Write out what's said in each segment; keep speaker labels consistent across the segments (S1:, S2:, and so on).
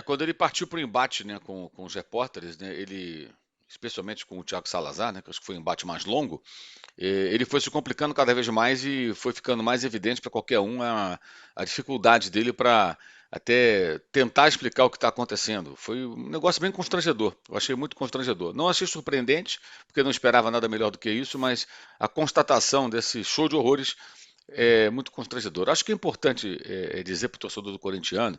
S1: Quando ele partiu para o embate, né, com os repórteres, né, especialmente com o Thiago Salazar, né, que acho que foi um embate mais longo, ele foi se complicando cada vez mais e foi ficando mais evidente para qualquer um a dificuldade dele para até tentar explicar o que está acontecendo. Foi um negócio bem constrangedor. Eu achei muito constrangedor. Não achei surpreendente, porque eu não esperava nada melhor do que isso, mas a constatação desse show de horrores é muito constrangedor. Acho que é importante dizer para o torcedor do corintiano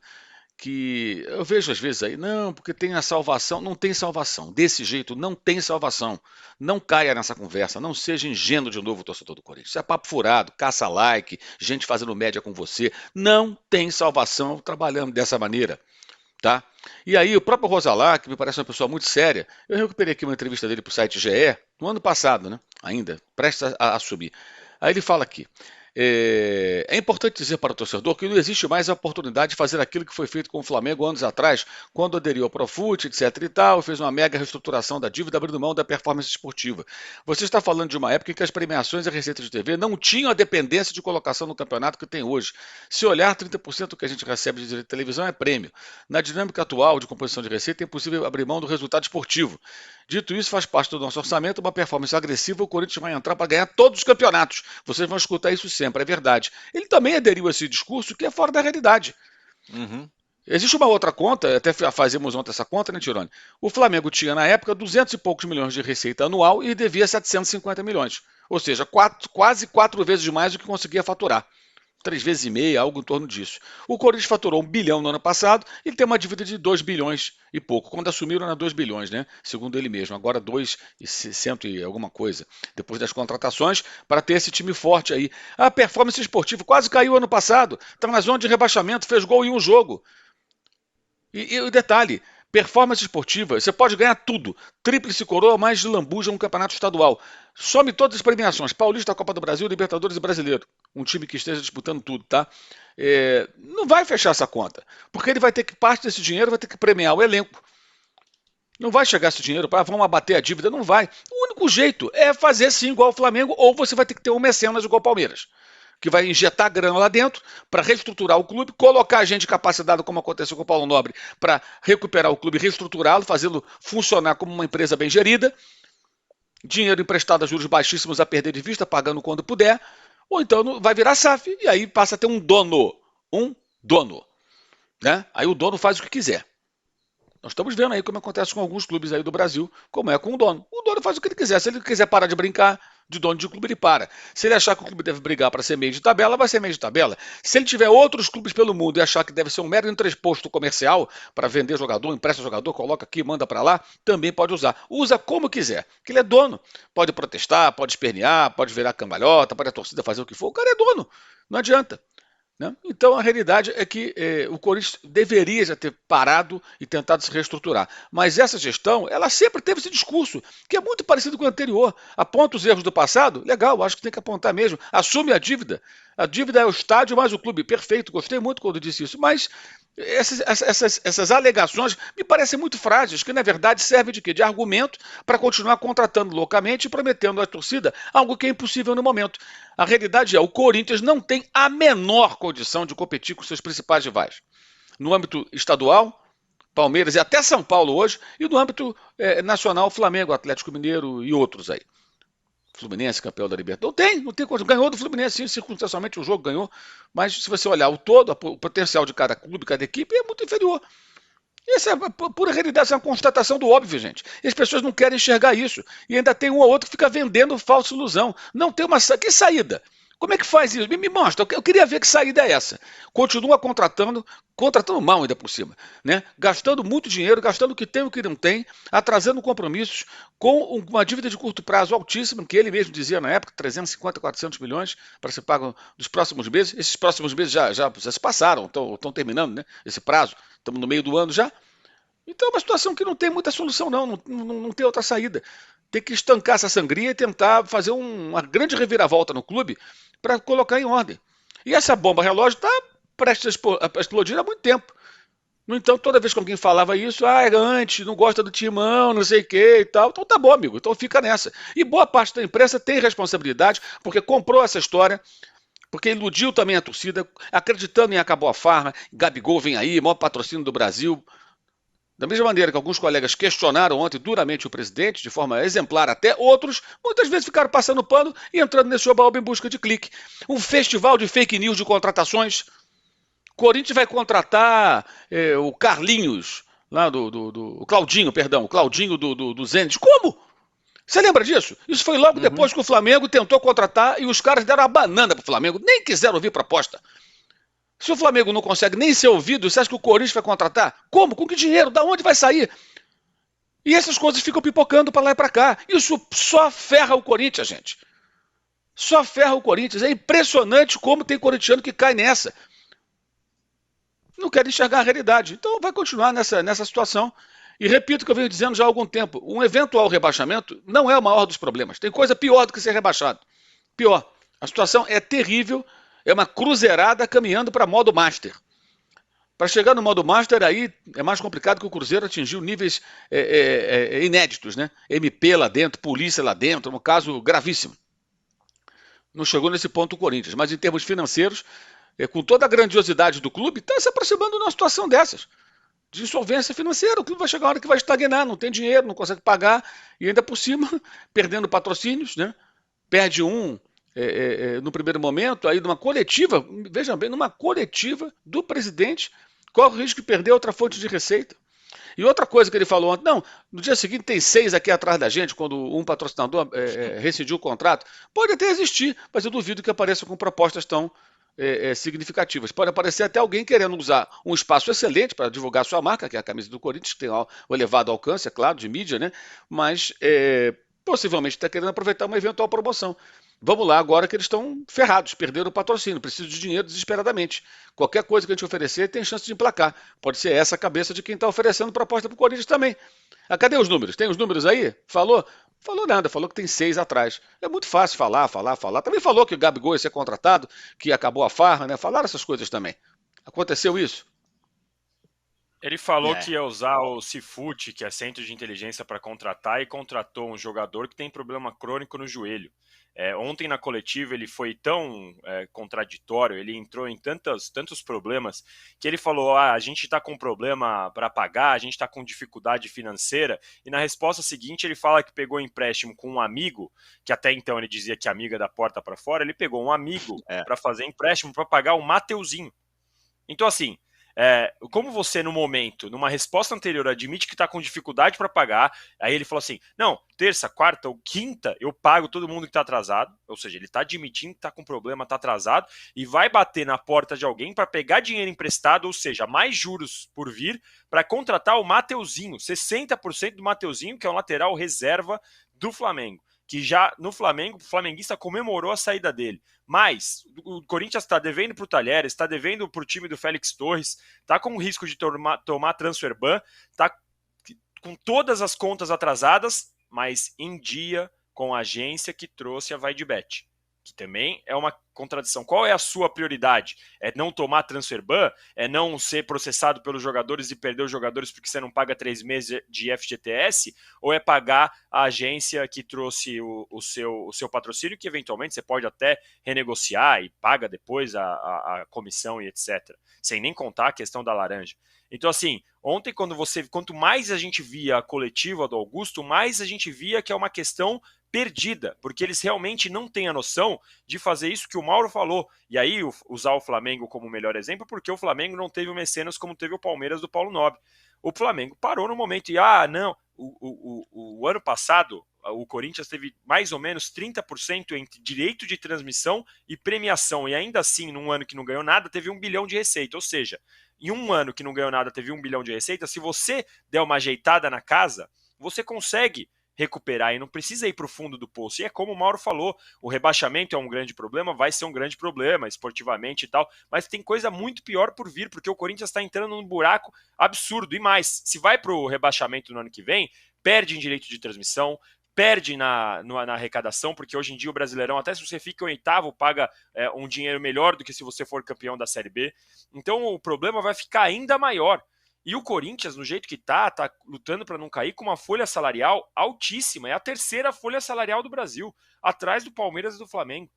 S1: que eu vejo às vezes aí, não, porque tem a salvação. Não tem salvação. Desse jeito, não tem salvação. Não caia nessa conversa, não seja ingênuo de novo, torcedor do Corinthians. Isso é papo furado, caça like, gente fazendo média com você. Não tem salvação trabalhando dessa maneira, tá? E aí, o próprio Rosalá, que me parece uma pessoa muito séria, eu recuperei aqui uma entrevista dele para o site GE, no ano passado, né? Ainda, prestes a subir. Aí ele fala aqui. É importante dizer para o torcedor que não existe mais a oportunidade de fazer aquilo que foi feito com o Flamengo anos atrás, quando aderiu ao Profut, etc e tal, fez uma mega reestruturação da dívida abrindo mão da performance esportiva. Você está falando de uma época em que as premiações e a receita de TV não tinham a dependência de colocação no campeonato que tem hoje. Se olhar, 30% do que a gente recebe de direito de televisão é prêmio. Na dinâmica atual de composição de receita, é impossível abrir mão do resultado esportivo. Dito isso, faz parte do nosso orçamento uma performance agressiva. O Corinthians vai entrar para ganhar todos os campeonatos. Vocês vão escutar isso sempre, é verdade. Ele também aderiu a esse discurso que é fora da realidade.
S2: Uhum.
S1: Existe uma outra conta, até fazemos ontem essa conta, né, Tirone? O Flamengo tinha, na época, 200 e poucos milhões de receita anual e devia 750 milhões. Ou seja, quase 4 vezes mais do que conseguia faturar. 3 vezes e meia, algo em torno disso. O Corinthians faturou 1 bilhão no ano passado e tem uma dívida de 2 bilhões e pouco. Quando assumiram, era 2 bilhões, né? Segundo ele mesmo. Agora 2,600 e alguma coisa. Depois das contratações, para ter esse time forte aí. A performance esportiva quase caiu ano passado. Está na zona de rebaixamento, fez gol em um jogo. E o detalhe, performance esportiva, você pode ganhar tudo. Tríplice coroa, mais de lambuja um campeonato estadual. Some todas as premiações. Paulista, Copa do Brasil, Libertadores e Brasileiro. Um time que esteja disputando tudo, tá? Não vai fechar essa conta. Porque ele vai ter que, parte desse dinheiro, vai ter que premiar o elenco. Não vai chegar esse dinheiro para vamos abater a dívida, não vai. O único jeito é fazer sim igual o Flamengo, ou você vai ter que ter um mecenas igual o Palmeiras, que vai injetar grana lá dentro para reestruturar o clube, colocar gente capacitada, como aconteceu com o Paulo Nobre, para recuperar o clube, reestruturá-lo, fazê-lo funcionar como uma empresa bem gerida, dinheiro emprestado a juros baixíssimos a perder de vista, pagando quando puder, ou então vai virar SAF e aí passa a ter um dono. Um dono. Né? Aí o dono faz o que quiser. Nós estamos vendo aí como acontece com alguns clubes aí do Brasil, como é com o dono. O dono faz o que ele quiser. Se ele quiser parar de brincar de dono de clube, ele para. Se ele achar que o clube deve brigar para ser meio de tabela, vai ser meio de tabela. Se ele tiver outros clubes pelo mundo e achar que deve ser um mero entreposto comercial para vender jogador, empresta jogador, coloca aqui, manda para lá, também pode usar. Usa como quiser, que ele é dono. Pode protestar, pode espernear, pode virar cambalhota, pode a torcida fazer o que for. O cara é dono. Não adianta. Né? Então a realidade é que o Corinthians deveria já ter parado e tentado se reestruturar. Mas essa gestão, ela sempre teve esse discurso, que é muito parecido com o anterior. Aponta os erros do passado, legal, acho que tem que apontar mesmo. Assume a dívida. A dívida é o estádio mais o clube. Perfeito, gostei muito quando disse isso. Mas essas alegações me parecem muito frágeis, que na verdade servem de quê? De argumento para continuar contratando loucamente e prometendo à torcida algo que é impossível no momento. A realidade é, o Corinthians não tem a menor condição de competir com seus principais rivais. No âmbito estadual, Palmeiras e até São Paulo hoje, e no âmbito nacional, Flamengo, Atlético Mineiro e outros aí. Fluminense, campeão da Libertadores. Não tem coisa. Ganhou do Fluminense, sim, circunstancialmente o jogo ganhou. Mas se você olhar o todo, o potencial de cada clube, cada equipe é muito inferior. Essa é a pura realidade, essa é uma constatação do óbvio, gente. E as pessoas não querem enxergar isso. E ainda tem um ou outro que fica vendendo falsa ilusão. Não tem uma que saída. Como é que faz isso? Me mostra. Eu queria ver que saída é essa. Continua contratando mal ainda por cima, né? Gastando muito dinheiro, gastando o que tem e o que não tem, atrasando compromissos, com uma dívida de curto prazo altíssima, que ele mesmo dizia na época, 350, 400 milhões para ser pago nos próximos meses. Esses próximos meses já se passaram, estão terminando, né? Esse prazo. Estamos no meio do ano já. Então é uma situação que não tem muita solução, não tem outra saída. Tem que estancar essa sangria e tentar fazer uma grande reviravolta no clube para colocar em ordem. E essa bomba relógio está prestes a explodir há muito tempo. No entanto, toda vez que alguém falava isso, é antes, não gosta do timão, não sei o que e tal. Então tá bom, amigo, então fica nessa. E boa parte da imprensa tem responsabilidade, porque comprou essa história, porque iludiu também a torcida, acreditando em Acabou a Farma, Gabigol vem aí, maior patrocínio do Brasil. Da mesma maneira que alguns colegas questionaram ontem duramente o presidente, de forma exemplar até, outros muitas vezes ficaram passando pano e entrando nesse oba-oba em busca de clique. Um festival de fake news de contratações. Corinthians vai contratar o Carlinhos, lá o Claudinho, perdão, o Claudinho do Zenit. Como? Você lembra disso? Isso foi logo depois que o Flamengo tentou contratar e os caras deram a banana para o Flamengo, nem quiseram ouvir proposta. Se o Flamengo não consegue nem ser ouvido, você acha que o Corinthians vai contratar? Como? Com que dinheiro? Da onde vai sair? E essas coisas ficam pipocando para lá e para cá. Isso só ferra o Corinthians, gente. Só ferra o Corinthians. É impressionante como tem corintiano que cai nessa. Não quer enxergar a realidade. Então vai continuar nessa situação. E repito o que eu venho dizendo já há algum tempo. Um eventual rebaixamento não é o maior dos problemas. Tem coisa pior do que ser rebaixado. Pior. A situação é terrível. É uma cruzeirada caminhando para modo master. Para chegar no modo master, aí é mais complicado que o Cruzeiro atingiu níveis inéditos, né? MP lá dentro, polícia lá dentro, um caso gravíssimo. Não chegou nesse ponto o Corinthians, mas em termos financeiros, com toda a grandiosidade do clube, está se aproximando de uma situação dessas, de insolvência financeira. O clube vai chegar uma hora que vai estagnar, não tem dinheiro, não consegue pagar, e ainda por cima, perdendo patrocínios, né? Perde no primeiro momento, aí numa coletiva, vejam bem, numa coletiva do presidente, corre o risco de perder outra fonte de receita. E outra coisa que ele falou ontem, não, no dia seguinte tem 6 aqui atrás da gente, quando um patrocinador rescindiu o contrato. Pode até existir, mas eu duvido que apareça com propostas tão significativas. Pode aparecer até alguém querendo usar um espaço excelente para divulgar sua marca, que é a camisa do Corinthians, que tem o elevado alcance, é claro, de mídia, né? Mas possivelmente está querendo aproveitar uma eventual promoção. Vamos lá, agora que eles estão ferrados, perderam o patrocínio, precisam de dinheiro desesperadamente. Qualquer coisa que a gente oferecer tem chance de emplacar. Pode ser essa a cabeça de quem está oferecendo proposta para o Corinthians também. Cadê os números? Tem os números aí? Falou? Falou nada, falou que tem 6 atrás. É muito fácil falar. Também falou que o Gabigol ia ser contratado, que acabou a farra, né? Falaram essas coisas também. Aconteceu isso?
S2: Ele falou que ia usar o Cifute, que é centro de inteligência, para contratar, e contratou um jogador que tem problema crônico no joelho. Ontem na coletiva ele foi tão contraditório, ele entrou em tantos problemas, que ele falou, a gente está com problema para pagar, a gente está com dificuldade financeira, e na resposta seguinte ele fala que pegou empréstimo com um amigo, que até então ele dizia que amiga da porta para fora, ele pegou um amigo para fazer empréstimo para pagar o Mateuzinho. Então assim, como você no momento, numa resposta anterior, admite que está com dificuldade para pagar, aí ele falou assim, não, terça, quarta ou quinta eu pago todo mundo que está atrasado, ou seja, ele está admitindo que está com problema, está atrasado, e vai bater na porta de alguém para pegar dinheiro emprestado, ou seja, mais juros por vir, para contratar o Mateuzinho, 60% do Mateuzinho, que é um lateral reserva do Flamengo, que já no Flamengo, o flamenguista comemorou a saída dele. Mas o Corinthians está devendo para o Talheres, está devendo para o time do Félix Torres, está com risco de tomar transfer ban, está com todas as contas atrasadas, mas em dia com a agência que trouxe a VaideBet, que também é uma contradição. Qual é a sua prioridade? É não tomar transfer ban? É não ser processado pelos jogadores e perder os jogadores porque você não paga 3 meses de FGTS? Ou é pagar a agência que trouxe o seu patrocínio, que eventualmente você pode até renegociar e paga depois a comissão e etc. Sem nem contar a questão da laranja. Então assim, ontem quanto mais a gente via a coletiva do Augusto, mais a gente via que é uma questão perdida, porque eles realmente não têm a noção de fazer isso que o Mauro falou. E aí usar o Flamengo como o melhor exemplo, porque o Flamengo não teve o mecenas como teve o Palmeiras do Paulo Nobre. O Flamengo parou no momento e, não, o ano passado o Corinthians teve mais ou menos 30% entre direito de transmissão e premiação, e ainda assim, num ano que não ganhou nada, teve 1 bilhão de receita, ou seja, em um ano que não ganhou nada, teve 1 bilhão de receita, se você der uma ajeitada na casa, você consegue recuperar e não precisa ir para o fundo do poço. E é como o Mauro falou, o rebaixamento é um grande problema, vai ser um grande problema esportivamente e tal, mas tem coisa muito pior por vir, porque o Corinthians está entrando num buraco absurdo. E mais, se vai para o rebaixamento no ano que vem, perde em direito de transmissão, perde na arrecadação, porque hoje em dia o Brasileirão, até se você fica em oitavo, paga um dinheiro melhor do que se você for campeão da Série B. Então o problema vai ficar ainda maior. E o Corinthians, no jeito que tá lutando para não cair com uma folha salarial altíssima. É a terceira folha salarial do Brasil, atrás do Palmeiras e do Flamengo.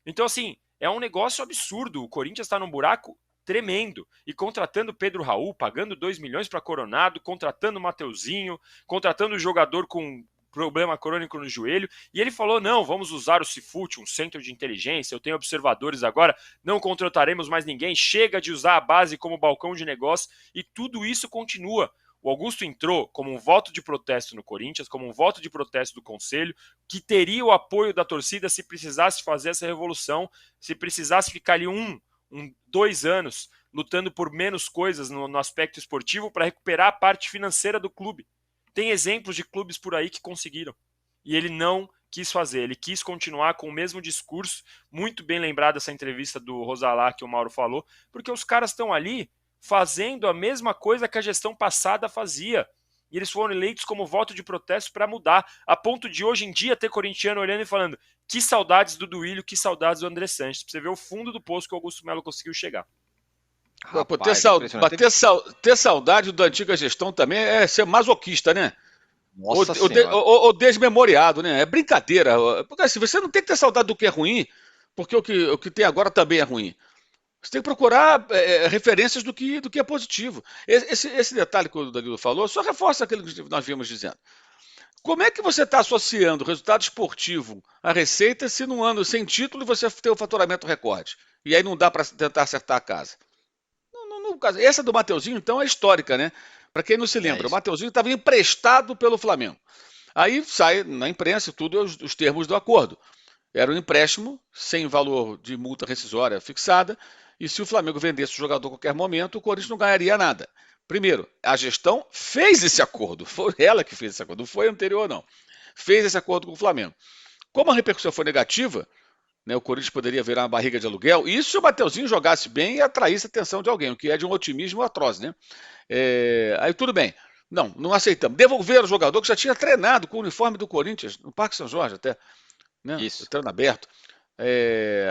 S2: Então, assim, é um negócio absurdo. O Corinthians está num buraco tremendo. E contratando Pedro Raul, pagando 2 milhões para Coronado, contratando o Mateuzinho, contratando o jogador com problema crônico no joelho, e ele falou, não, vamos usar o Cifute, um centro de inteligência, eu tenho observadores agora, não contrataremos mais ninguém, chega de usar a base como balcão de negócio, e tudo isso continua. O Augusto entrou como um voto de protesto no Corinthians, como um voto de protesto do Conselho, que teria o apoio da torcida se precisasse fazer essa revolução, se precisasse ficar ali 2 anos lutando por menos coisas no aspecto esportivo para recuperar a parte financeira do clube. Tem exemplos de clubes por aí que conseguiram. E ele não quis fazer, ele quis continuar com o mesmo discurso, muito bem lembrado essa entrevista do Rosalá que o Mauro falou, porque os caras estão ali fazendo a mesma coisa que a gestão passada fazia. E eles foram eleitos como voto de protesto para mudar, a ponto de hoje em dia ter corintiano olhando e falando que saudades do Duílio, que saudades do André Sanches. Pra você ver o fundo do poço que o Augusto Melo conseguiu chegar.
S1: Rapaz, ter saudade da antiga gestão também é ser masoquista, né?
S3: Nossa
S1: ou desmemoriado, né? É brincadeira. Porque assim, você não tem que ter saudade do que é ruim, porque o que tem agora também é ruim. Você tem que procurar referências do que é positivo. Esse detalhe que o Danilo falou só reforça aquilo que nós vimos dizendo. Como é que você está associando o resultado esportivo à receita se num ano sem título você tem o faturamento recorde? E aí não dá para tentar acertar a casa? Essa do Mateuzinho, então, é histórica, né? Para quem não se lembra, o Mateuzinho estava emprestado pelo Flamengo. Aí sai na imprensa tudo os termos do acordo. Era um empréstimo sem valor de multa rescisória fixada, e se o Flamengo vendesse o jogador a qualquer momento, o Corinthians não ganharia nada. Primeiro, a gestão fez esse acordo, foi ela que fez esse acordo, não foi anterior não. Fez esse acordo com o Flamengo. Como a repercussão foi negativa, né, o Corinthians poderia virar uma barriga de aluguel, e se o Mateuzinho jogasse bem e atraísse a atenção de alguém, o que é de um otimismo atroz, né? Aí tudo bem. Não aceitamos. Devolver o jogador que já tinha treinado com o uniforme do Corinthians, no Parque São Jorge até, né?
S3: Isso.
S1: Treino aberto.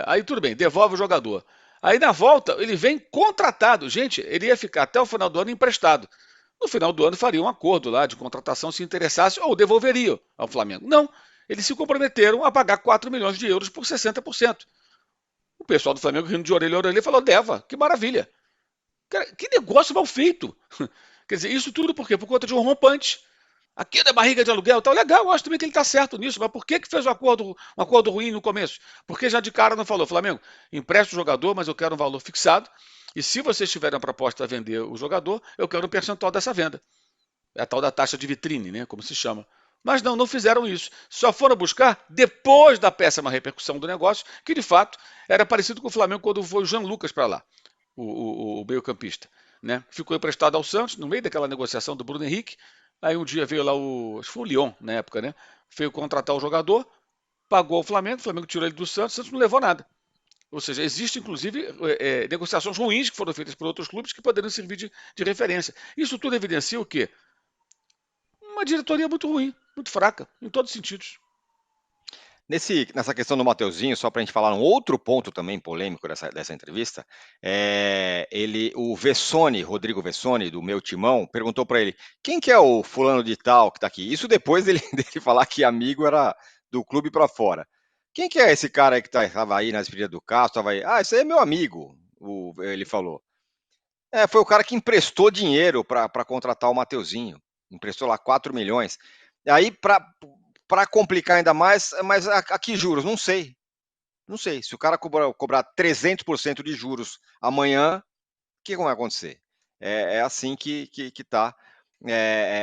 S1: Aí tudo bem, devolve o jogador. Aí na volta ele vem contratado. Gente, ele ia ficar até o final do ano emprestado. No final do ano faria um acordo lá de contratação se interessasse ou devolveria ao Flamengo. Não, eles se comprometeram a pagar 4 milhões de euros por 60%. O pessoal do Flamengo rindo de orelha a orelha falou, Deva, que maravilha. Cara, que negócio mal feito. Quer dizer, isso tudo por quê? Por conta de um rompante. Aqui da barriga de aluguel, tá legal, eu acho também que ele está certo nisso, mas por que fez um acordo ruim no começo? Porque já de cara não falou, Flamengo, empresta o jogador, mas eu quero um valor fixado, e se vocês tiverem a proposta a vender o jogador, eu quero um percentual dessa venda. É a tal da taxa de vitrine, né, como se chama. Mas não fizeram isso. Só foram buscar depois da péssima repercussão do negócio, que de fato era parecido com o Flamengo quando foi o Jean Lucas para lá, o meio-campista. Né? Ficou emprestado ao Santos, no meio daquela negociação do Bruno Henrique. Aí um dia veio lá acho que foi o Lyon na época, né? Veio contratar o jogador, pagou o Flamengo tirou ele do Santos, o Santos não levou nada. Ou seja, existem inclusive negociações ruins que foram feitas por outros clubes que poderiam servir de referência. Isso tudo evidencia o quê? Uma diretoria muito ruim, muito fraca, em todos os sentidos.
S3: Nessa questão do Mateuzinho, só para a gente falar um outro ponto também polêmico dessa entrevista, o Vessone, Rodrigo Vessone, do Meu Timão, perguntou para ele, quem que é o fulano de tal que está aqui? Isso depois dele falar que amigo era do clube para fora. Quem que é esse cara aí que estava aí na despedida do Castro? Tava aí? Ah, esse aí é meu amigo, ele falou. Foi o cara que emprestou dinheiro para contratar o Mateuzinho. Emprestou lá 4 milhões. E aí, para complicar ainda mais, mas a que juros? Não sei. Não sei. Se o cara cobrar 300% de juros amanhã, o que vai acontecer? É assim que está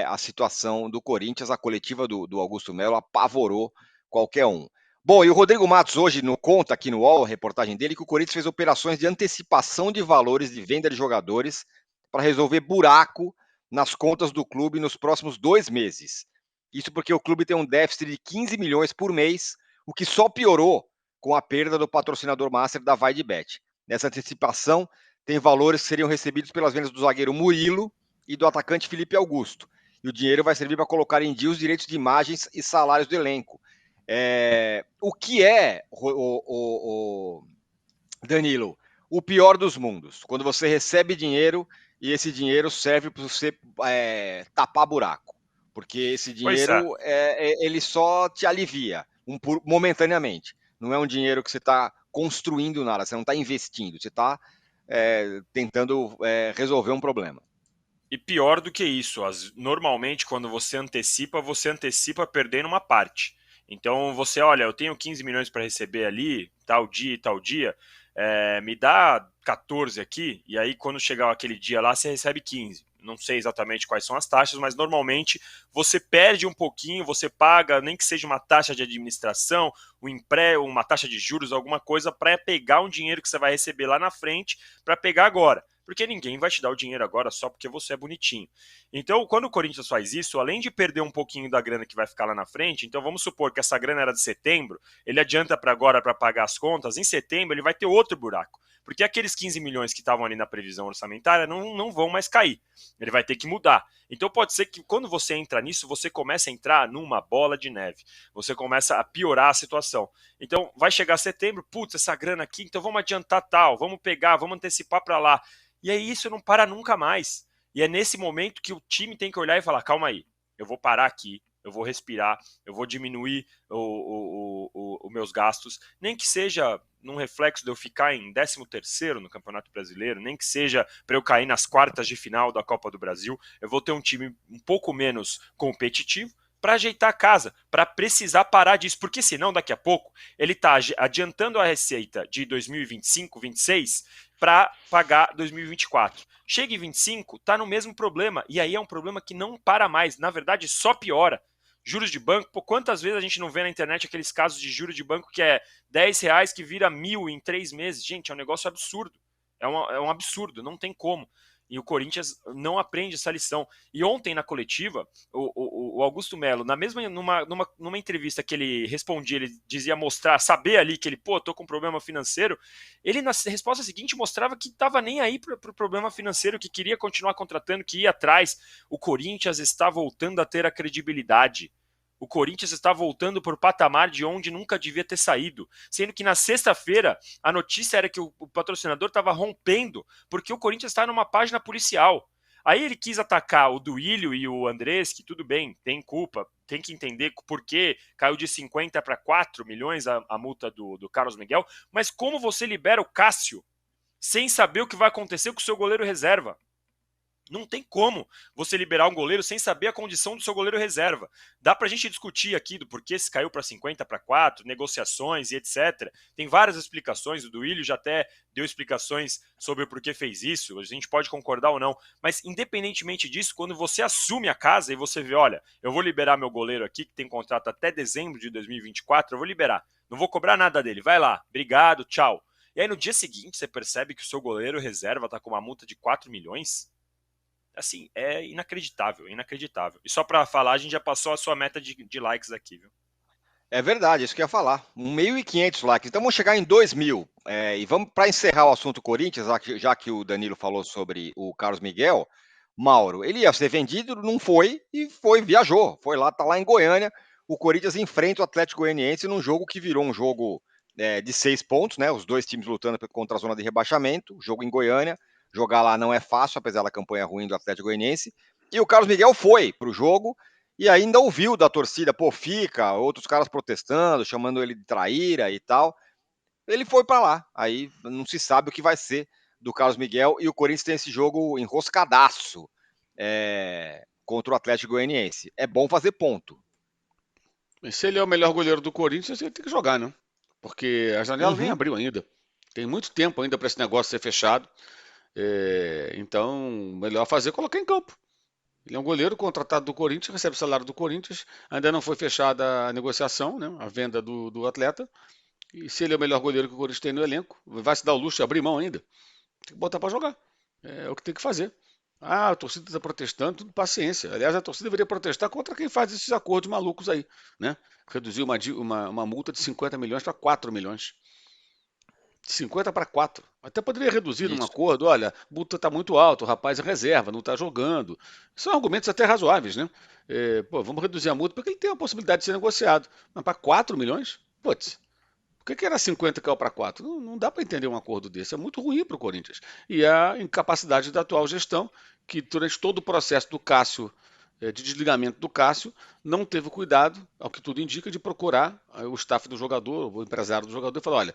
S3: a situação do Corinthians. A coletiva do Augusto Melo apavorou qualquer um. Bom, e o Rodrigo Matos hoje conta aqui no UOL, a reportagem dele, que o Corinthians fez operações de antecipação de valores de venda de jogadores para resolver buraco nas contas do clube nos próximos 2 meses. Isso porque o clube tem um déficit de 15 milhões por mês, o que só piorou com a perda do patrocinador master da VaideBet. Nessa antecipação, tem valores que seriam recebidos pelas vendas do zagueiro Murilo e do atacante Felipe Augusto. E o dinheiro vai servir para colocar em dia os direitos de imagens e salários do elenco. O que é, Danilo, o pior dos mundos? Quando você recebe dinheiro e esse dinheiro serve para você tapar buraco. Porque esse dinheiro, ele só te alivia momentaneamente. Não é um dinheiro que você está construindo nada, você não está investindo, você está tentando resolver um problema.
S2: E pior do que isso, normalmente quando você antecipa perdendo uma parte. Então você, olha, eu tenho 15 milhões para receber ali, tal dia e tal dia, me dá 14 aqui, e aí quando chegar aquele dia lá, você recebe 15. Não sei exatamente quais são as taxas, mas normalmente você perde um pouquinho, você paga, nem que seja uma taxa de administração, uma taxa de juros, alguma coisa, para pegar um dinheiro que você vai receber lá na frente, para pegar agora. Porque ninguém vai te dar o dinheiro agora só porque você é bonitinho. Então, quando o Corinthians faz isso, além de perder um pouquinho da grana que vai ficar lá na frente, então vamos supor que essa grana era de setembro, ele adianta para agora para pagar as contas, em setembro ele vai ter outro buraco. Porque aqueles 15 milhões que estavam ali na previsão orçamentária não vão mais cair. Ele vai ter que mudar. Então pode ser que quando você entra nisso, você comece a entrar numa bola de neve. Você começa a piorar a situação. Então vai chegar setembro, putz, essa grana aqui, então vamos adiantar tal, vamos pegar, vamos antecipar para lá. E aí isso não para nunca mais. E é nesse momento que o time tem que olhar e falar, calma aí, eu vou parar aqui, eu vou respirar, eu vou diminuir os meus gastos, nem que seja num reflexo de eu ficar em 13º no Campeonato Brasileiro, nem que seja para eu cair nas quartas de final da Copa do Brasil, eu vou ter um time um pouco menos competitivo para ajeitar a casa, para precisar parar disso, porque senão daqui a pouco ele está adiantando a receita de 2025, 26 para pagar 2024. Chega em 25, está no mesmo problema, e aí é um problema que não para mais, na verdade só piora. Juros de banco, pô, quantas vezes a gente não vê na internet aqueles casos de juros de banco que é R$10 que vira 1.000 em 3 meses? Gente, é um negócio absurdo. É um absurdo, não tem como. E o Corinthians não aprende essa lição. E ontem na coletiva, o Augusto Melo, numa entrevista que ele respondia, ele dizia saber ali que ele, tô com problema financeiro, ele na resposta seguinte mostrava que estava nem aí para o problema financeiro, que queria continuar contratando, que ia atrás. O Corinthians está voltando a ter a credibilidade. O Corinthians está voltando para o patamar de onde nunca devia ter saído. Sendo que na sexta-feira a notícia era que o patrocinador estava rompendo porque o Corinthians está numa página policial. Aí ele quis atacar o Duílio e o Andrés, que tudo bem, tem culpa, tem que entender por que caiu de 50 para 4 milhões a multa do Carlos Miguel, mas como você libera o Cássio sem saber o que vai acontecer com o seu goleiro reserva? Não tem como você liberar um goleiro sem saber a condição do seu goleiro reserva. Dá pra gente discutir aqui do porquê se caiu para 50 para 4, negociações e etc. Tem várias explicações, o Duílio já até deu explicações sobre o porquê fez isso, a gente pode concordar ou não, mas independentemente disso, quando você assume a casa e você vê, olha, eu vou liberar meu goleiro aqui, que tem contrato até dezembro de 2024, eu vou liberar, não vou cobrar nada dele, vai lá, obrigado, tchau. E aí no dia seguinte você percebe que o seu goleiro reserva tá com uma multa de 4 milhões? Assim, é inacreditável, inacreditável. E só para falar, a gente já passou a sua meta de likes aqui, viu?
S3: É verdade, isso que eu ia falar. 1.500 likes. Então vamos chegar em 2.000. E vamos para encerrar o assunto Corinthians, já que o Danilo falou sobre o Carlos Miguel. Mauro, ele ia ser vendido, não foi, e viajou. Foi lá, tá lá em Goiânia. O Corinthians enfrenta o Atlético Goianiense num jogo que virou um jogo de 6 pontos, né? Os dois times lutando contra a zona de rebaixamento. Jogo em Goiânia. Jogar lá não é fácil, apesar da campanha ruim do Atlético Goianiense. E o Carlos Miguel foi para o jogo e ainda ouviu da torcida, fica, outros caras protestando, chamando ele de traíra e tal. Ele foi para lá. Aí não se sabe o que vai ser do Carlos Miguel. E o Corinthians tem esse jogo enroscadaço contra o Atlético Goianiense. É bom fazer ponto.
S1: E se ele é o melhor goleiro do Corinthians, ele tem que jogar, né? Porque a janela nem abriu ainda. Tem muito tempo ainda para esse negócio ser fechado. Então, melhor fazer é colocar em campo. Ele é um goleiro contratado do Corinthians, recebe o salário do Corinthians. Ainda não foi fechada a negociação, né? A venda do atleta. E se ele é o melhor goleiro que o Corinthians tem no elenco, vai se dar o luxo de abrir mão ainda. Tem que botar para jogar. É o que tem que fazer. A torcida está protestando, tudo paciência. Aliás, a torcida deveria protestar contra quem faz esses acordos malucos aí, né? Reduzir uma multa de 50 milhões para 4 milhões. De 50 para 4. Até poderia reduzir num acordo. Olha, a multa está muito alta, o rapaz é reserva, não está jogando. São argumentos até razoáveis, né? Vamos reduzir a multa porque ele tem a possibilidade de ser negociado. Mas para 4 milhões? Putz. Por que era 50 e caiu para 4? Não dá para entender um acordo desse. É muito ruim para o Corinthians. E a incapacidade da atual gestão, que durante todo o processo do Cássio, de desligamento do Cássio, não teve cuidado, ao que tudo indica, de procurar o staff do jogador, o empresário do jogador, e falar: olha,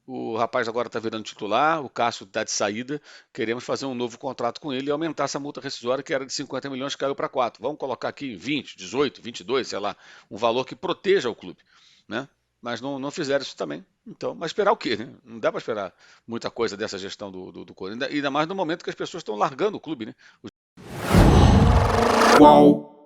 S1: o rapaz agora está virando titular, o Cássio está de saída, queremos fazer um novo contrato com ele e aumentar essa multa rescisória que era de 50 milhões, caiu para 4. Vamos colocar aqui 20, 18, 22, sei lá, um valor que proteja o clube, né? Mas não fizeram isso também. Então, mas esperar o quê, né? Não dá para esperar muita coisa dessa gestão do Corinthians, ainda mais no momento que as pessoas estão largando o clube, né?
S4: Qual?